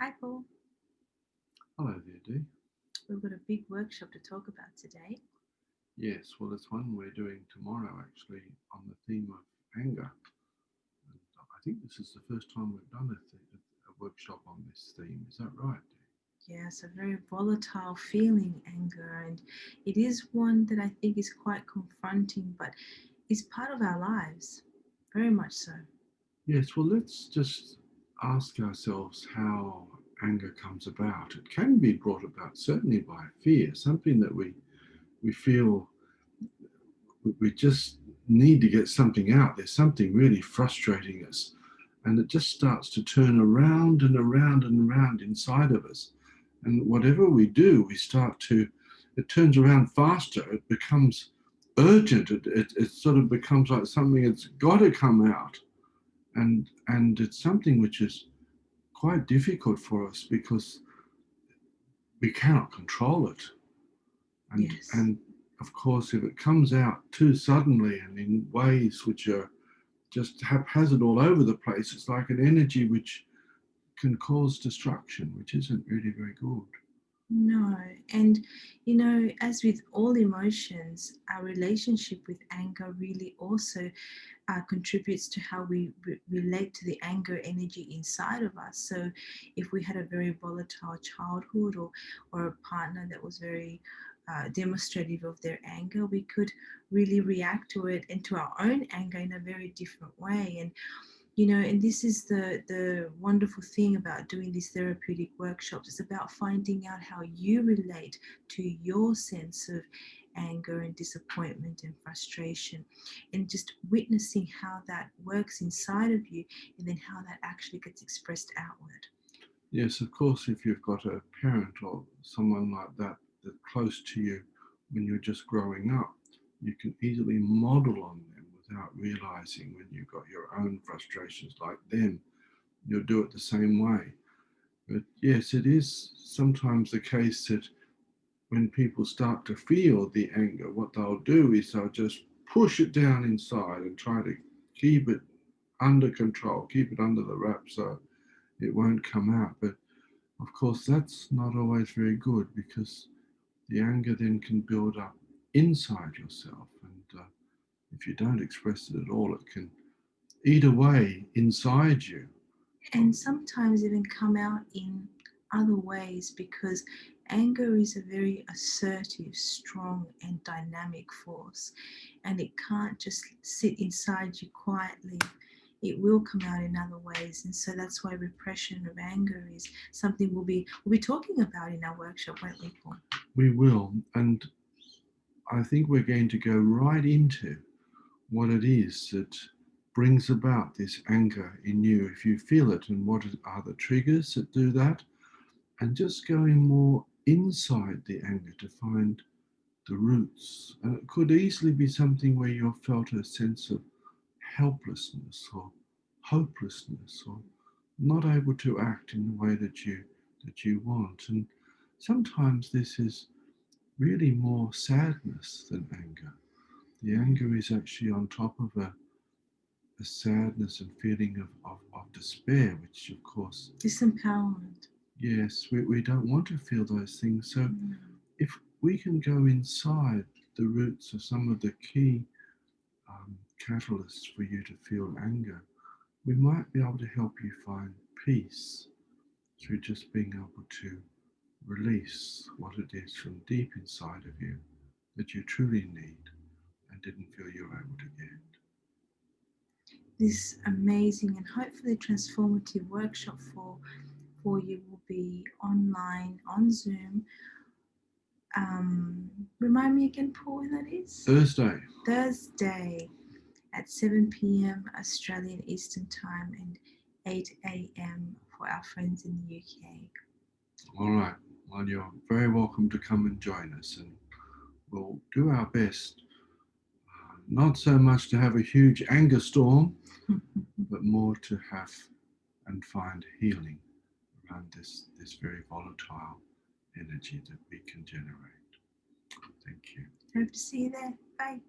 Hi, Paul. Hello there, Dee. We've got a big workshop to talk about today. Yes, well, it's one we're doing tomorrow actually on the theme of anger. And I think this is the first time we've done a workshop on this theme. Is that right, Dee? Yes, a very volatile feeling, anger, and it is one that I think is quite confronting, but is part of our lives. Very much so. Yes, well, let's just ask ourselves how anger comes about. It can be brought about certainly by fear, something that we feel we just need to get something out. There's something really frustrating us. And it just starts to turn around and around and around inside of us. And whatever we do, it turns around faster. It becomes urgent. It sort of becomes like something that's got to come out. And it's something which is quite difficult for us because we cannot control it. Yes. And of course, if it comes out too suddenly and in ways which are just haphazard all over the place, it's like an energy which can cause destruction, which isn't really very good. No. And, as with all emotions, our relationship with anger really also contributes to how we relate to the anger energy inside of us. So, if we had a very volatile childhood or a partner that was very demonstrative of their anger, we could really react to it and to our own anger in a very different way. And this is the wonderful thing about doing these therapeutic workshops. It's about finding out how you relate to your sense of anger and disappointment and frustration, and just witnessing how that works inside of you, and then how that actually gets expressed outward. Yes, of course, if you've got a parent or someone like that that's close to you when you're just growing up, you can easily model on them without realizing when you've got your own frustrations like them, you'll do it the same way. But yes, it is sometimes the case that when people start to feel the anger, what they'll do is they'll just push it down inside and try to keep it under control, keep it under the wrap so it won't come out. But of course, that's not always very good because the anger then can build up inside yourself. And if you don't express it at all, it can eat away inside you. And sometimes even come out in other ways, because anger is a very assertive, strong, and dynamic force, and it can't just sit inside you quietly. It will come out in other ways, and so that's why repression of anger is something we'll be talking about in our workshop, won't we, Paul? We will. And I think we're going to go right into what it is that brings about this anger in you if you feel it, and what are the triggers that do that, and just going more inside the anger to find the roots. And it could easily be something where you've felt a sense of helplessness or hopelessness or not able to act in the way that you want. And sometimes this is really more sadness than anger. The anger is actually on top of a sadness and feeling of despair, which of course, Disempowerment. yes, we don't want to feel those things. So Mm. if we can go inside the roots of some of the key catalysts for you to feel anger, we might be able to help you find peace through just being able to release what it is from deep inside of you that you truly need and didn't feel you were able to get. This amazing and hopefully transformative workshop for you will be online on Zoom. Remind me again, Paul, when that is? Thursday. Thursday at 7 p.m. Australian Eastern Time and 8 a.m. for our friends in the UK. All right. Well, you're very welcome to come and join us, and we'll do our best. Not so much to have a huge anger storm, but more to have and find healing around this very volatile energy that we can generate. Thank you. Hope to see you there. Bye.